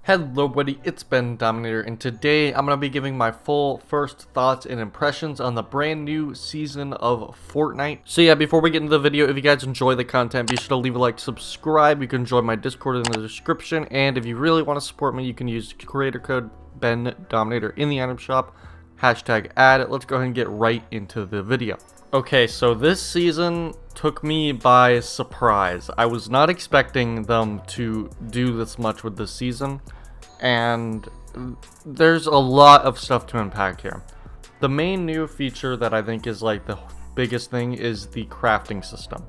Hello buddy, it's Ben Dominator, and today I'm going to be giving my full first thoughts and impressions on the brand new season of Fortnite. So yeah, before we get into the video, if you guys enjoy the content, be sure to leave a like, subscribe. You can join my Discord in the description, and if you really want to support me, you can use creator code Ben Dominator in the item shop, hashtag ad. Let's go ahead and get right into the video. Okay, so this season took me by surprise. I was not expecting them to do this much with this season, and there's a lot of stuff to unpack here. The main new feature that I think is like the biggest thing is the crafting system.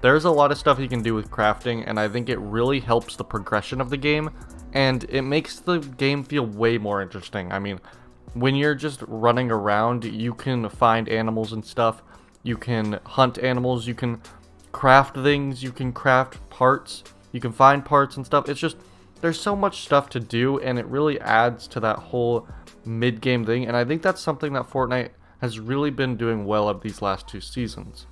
There's a lot of stuff you can do with crafting, and I think it really helps the progression of the game, and it makes the game feel way more interesting. I mean, when you're just running around, you can find animals and stuff. You can hunt animals, you can craft things, you can craft parts, you can find parts and stuff. It's just, there's so much stuff to do, and it really adds to that whole mid-game thing, and I think that's something that Fortnite has really been doing well of these last two seasons.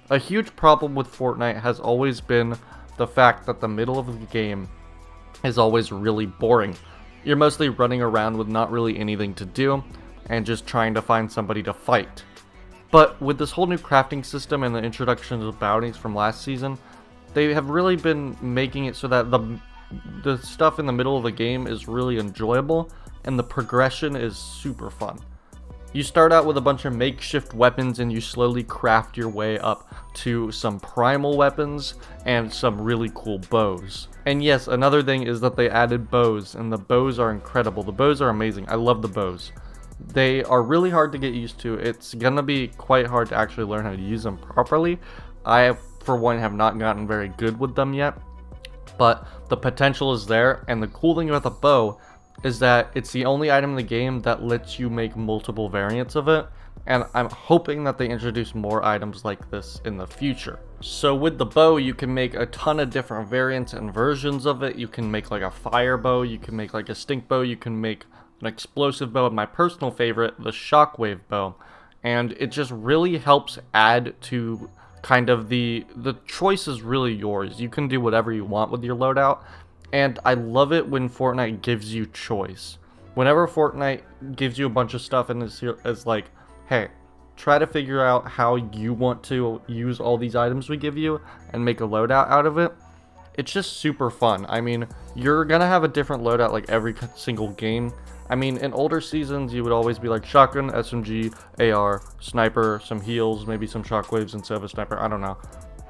A huge problem with Fortnite has always been the fact that the middle of the game is always really boring. You're mostly running around with not really anything to do, and just trying to find somebody to fight. But with this whole new crafting system and the introduction of bounties from last season, they have really been making it so that the stuff in the middle of the game is really enjoyable, and the progression is super fun. You start out with a bunch of makeshift weapons, and you slowly craft your way up to some primal weapons and some really cool bows. And yes, another thing is that they added bows, and the bows are incredible. The bows are amazing. I love the bows. They are really hard to get used to. It's gonna be quite hard to actually learn how to use them properly. I, for one, have not gotten very good with them yet, but the potential is there. And the cool thing about the bow is that it's the only item in the game that lets you make multiple variants of it, and I'm hoping that they introduce more items like this in the future. So with the bow, you can make a ton of different variants and versions of it. You can make like a fire bow, you can make like a stink bow, you can make an explosive bow, and my personal favorite, the shockwave bow. And it just really helps add to kind of the choice is really yours. You can do whatever you want with your loadout, and I love it when Fortnite gives you choice. Whenever Fortnite gives you a bunch of stuff and is like, hey, try to figure out how you want to use all these items we give you and make a loadout out of it, it's just super fun. I mean, you're gonna have a different loadout like every single game. I mean, in older seasons, you would always be like shotgun, SMG, AR, sniper, some heals, maybe some shockwaves instead of a sniper, I don't know.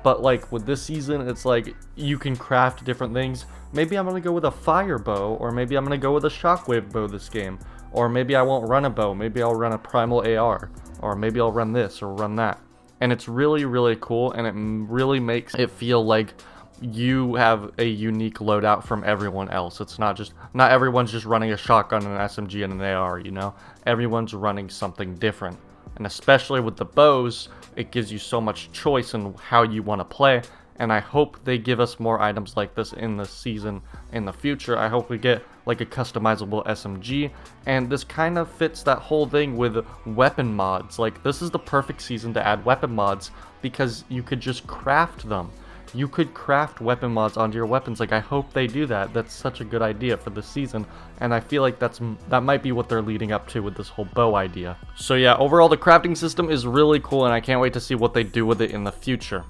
But like with this season, it's like you can craft different things. Maybe I'm gonna go with a fire bow, or maybe I'm gonna go with a shockwave bow this game. Or maybe I won't run a bow, maybe I'll run a primal AR, or maybe I'll run this or run that. And it's really, really cool, and it really makes it feel like you have a unique loadout from everyone else. It's not everyone's just running a shotgun, an SMG, and an AR, you know? Everyone's running something different. And especially with the bows, it gives you so much choice in how you want to play. And I hope they give us more items like this in the season in the future. I hope we get like a customizable SMG. And this kind of fits that whole thing with weapon mods. Like, this is the perfect season to add weapon mods because you could just craft them. You could craft weapon mods onto your weapons. Like, I hope they do that. That's such a good idea for this season, and I feel like that might be what they're leading up to with this whole bow idea. So yeah, overall the crafting system is really cool, and I can't wait to see what they do with it in the future.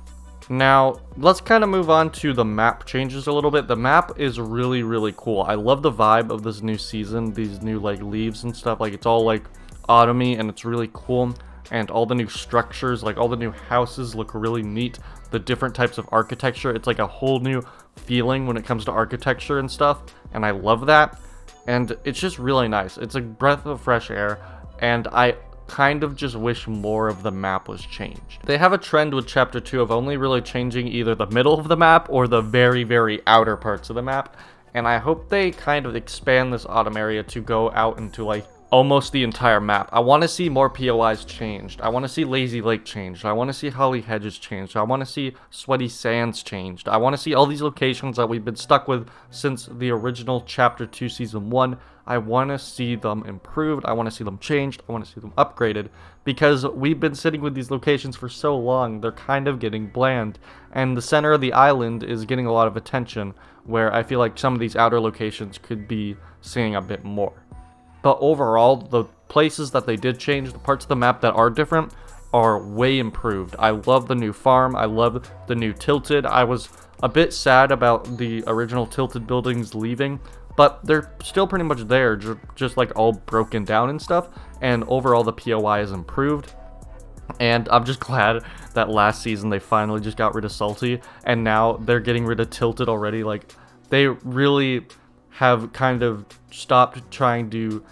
Now, let's kind of move on to the map changes a little bit. The map is really, really cool. I love the vibe of this new season, these new like leaves and stuff. Like, it's all like autumny, and it's really cool. And all the new structures, like all the new houses, look really neat. The different types of architecture, it's like a whole new feeling when it comes to architecture and stuff, and I love that. And it's just really nice. It's a breath of fresh air, and I kind of just wish more of the map was changed. They have a trend with Chapter 2 of only really changing either the middle of the map or the very, very outer parts of the map, and I hope they kind of expand this autumn area to go out into like almost the entire map. I want to see more POIs changed. I want to see Lazy Lake changed. I want to see Holly Hedges changed. I want to see Sweaty Sands changed. I want to see all these locations that we've been stuck with since the original Chapter 2 Season 1. I want to see them improved. I want to see them changed. I want to see them upgraded, because we've been sitting with these locations for so long. They're kind of getting bland, and the center of the island is getting a lot of attention, where I feel like some of these outer locations could be seeing a bit more. But overall, the places that they did change, the parts of the map that are different, are way improved. I love the new farm. I love the new tilted. I was a bit sad about the original tilted buildings leaving, but they're still pretty much there, just like all broken down and stuff. And overall, the POI is improved. And I'm just glad that last season they finally just got rid of Salty, and now they're getting rid of Tilted already. Like, they really have kind of stopped trying to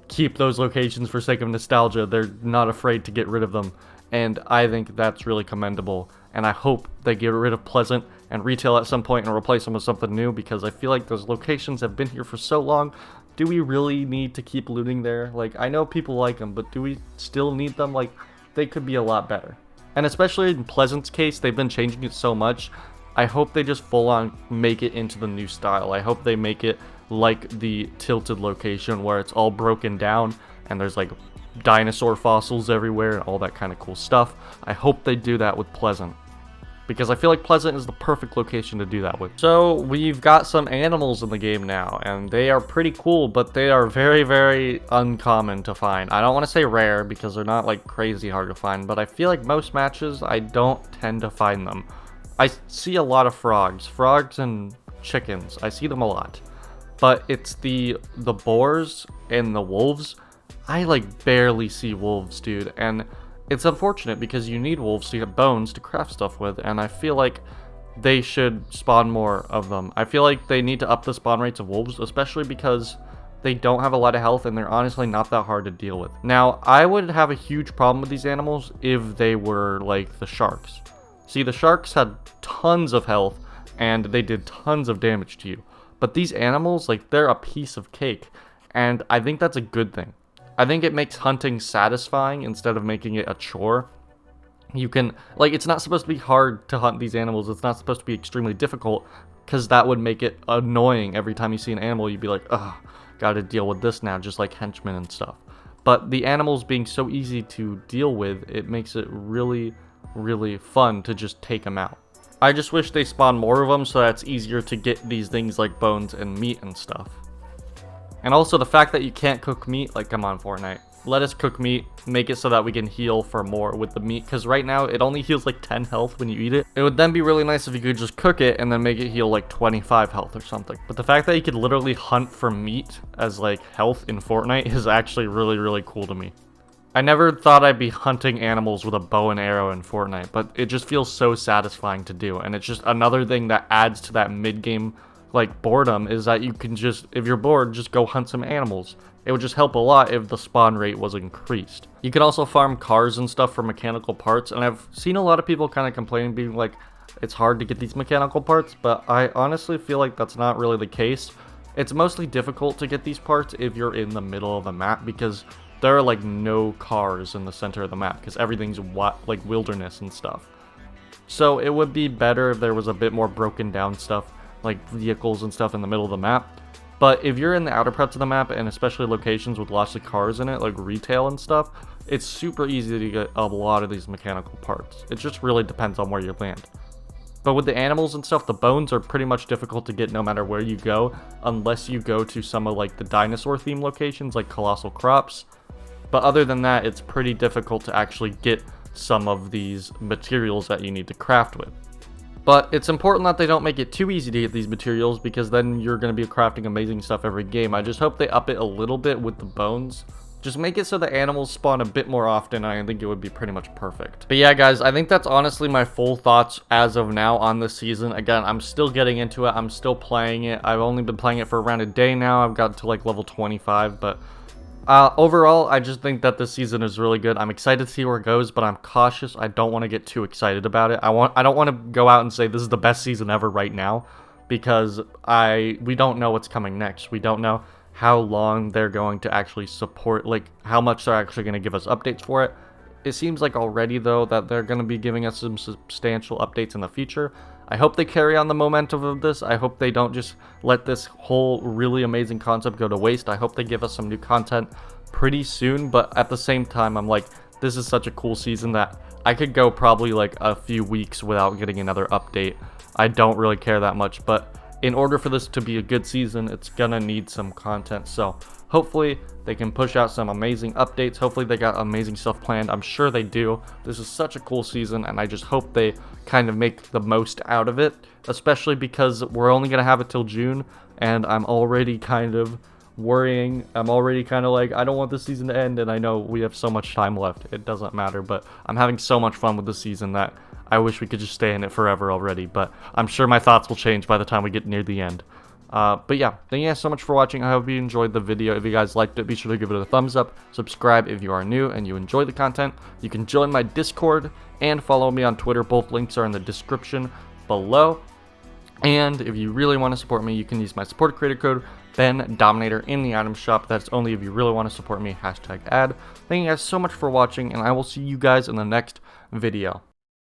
keep those locations for sake of nostalgia. They're not afraid to get rid of them, and I think that's really commendable. And I hope they get rid of Pleasant and Retail at some point and replace them with something new, because I feel like those locations have been here for so long. Do we really need to keep looting there? Like, I know people like them, but do we still need them? Like, they could be a lot better. And especially in Pleasant's case, they've been changing it so much. I hope they just full on make it into the new style. I hope they make it like the Tilted location, where it's all broken down and there's like dinosaur fossils everywhere and all that kind of cool stuff. I hope they do that with Pleasant, because I feel like Pleasant is the perfect location to do that with. So we've got some animals in the game now, and they are pretty cool, but they are very, very uncommon to find. I don't want to say rare, because they're not like crazy hard to find, but I feel like most matches I don't tend to find them. I see a lot of frogs and chickens. I see them a lot, but it's the boars and the wolves. I like barely see wolves, dude, and it's unfortunate because you need wolves to get bones to craft stuff with, and I feel like they should spawn more of them. I feel like they need to up the spawn rates of wolves, especially because they don't have a lot of health and they're honestly not that hard to deal with. Now, I would have a huge problem with these animals if they were like the sharks. See, the sharks had tons of health and they did tons of damage to you. But these animals, like, they're a piece of cake, and I think that's a good thing. I think it makes hunting satisfying instead of making it a chore. You can, like, it's not supposed to be hard to hunt these animals. It's not supposed to be extremely difficult, because that would make it annoying. Every time you see an animal, you'd be like, ugh, gotta deal with this now, just like henchmen and stuff. But the animals being so easy to deal with, it makes it really, really fun to just take them out. I just wish they spawn more of them so that it's easier to get these things like bones and meat and stuff. And also the fact that you can't cook meat, like, come on, Fortnite. Let us cook meat, make it so that we can heal for more with the meat, because right now it only heals like 10 health when you eat it. It would then be really nice if you could just cook it and then make it heal like 25 health or something. But the fact that you could literally hunt for meat as like health in Fortnite is actually really, really cool to me. I never thought I'd be hunting animals with a bow and arrow in Fortnite, but it just feels so satisfying to do, and it's just another thing that adds to that mid-game like boredom, is that you can just, if you're bored, just go hunt some animals. It would just help a lot if the spawn rate was increased. You can also farm cars and stuff for mechanical parts, and I've seen a lot of people kind of complaining, being like, it's hard to get these mechanical parts, but I honestly feel like that's not really the case. It's mostly difficult to get these parts if you're in the middle of the map, because there are like no cars in the center of the map, because everything's like wilderness and stuff. So it would be better if there was a bit more broken down stuff, like vehicles and stuff in the middle of the map. But if you're in the outer parts of the map, and especially locations with lots of cars in it, like retail and stuff, it's super easy to get a lot of these mechanical parts. It just really depends on where you land. But with the animals and stuff, the bones are pretty much difficult to get no matter where you go, unless you go to some of like the dinosaur themed locations like Colossal Crops. But other than that, it's pretty difficult to actually get some of these materials that you need to craft with. But it's important that they don't make it too easy to get these materials, because then you're going to be crafting amazing stuff every game. I just hope they up it a little bit with the bones. Just make it so the animals spawn a bit more often, and I think it would be pretty much perfect. But yeah, guys, I think that's honestly my full thoughts as of now on this season. Again, I'm still getting into it. I'm still playing it. I've only been playing it for around a day now. I've got to like level 25, but overall, I just think that this season is really good. I'm excited to see where it goes, but I'm cautious. I don't want to get too excited about it. I don't want to go out and say this is the best season ever right now, because we don't know what's coming next. We don't know how long they're going to actually support, like how much they're actually going to give us updates for it. It seems like already, though, that they're going to be giving us some substantial updates in the future. I hope they carry on the momentum of this. I hope they don't just let this whole really amazing concept go to waste. I hope they give us some new content pretty soon, but at the same time, I'm like, this is such a cool season that I could go probably like a few weeks without getting another update. I don't really care that much, but in order for this to be a good season, it's gonna need some content. So hopefully they can push out some amazing updates. Hopefully they got amazing stuff planned. I'm sure they do. This is such a cool season, and I just hope they kind of make the most out of it, especially because we're only gonna have it till June, and I'm already kind of worrying. I'm already kind of like, I don't want this season to end, and I know we have so much time left. It doesn't matter, but I'm having so much fun with the season that I wish we could just stay in it forever already, but I'm sure my thoughts will change by the time we get near the end. But yeah, thank you guys so much for watching. I hope you enjoyed the video. If you guys liked it, be sure to give it a thumbs up. Subscribe if you are new and you enjoy the content. You can join my Discord and follow me on Twitter. Both links are in the description below. And if you really want to support me, you can use my support creator code, BenDominator, in the item shop. That's only if you really want to support me, #ad. Thank you guys so much for watching, and I will see you guys in the next video.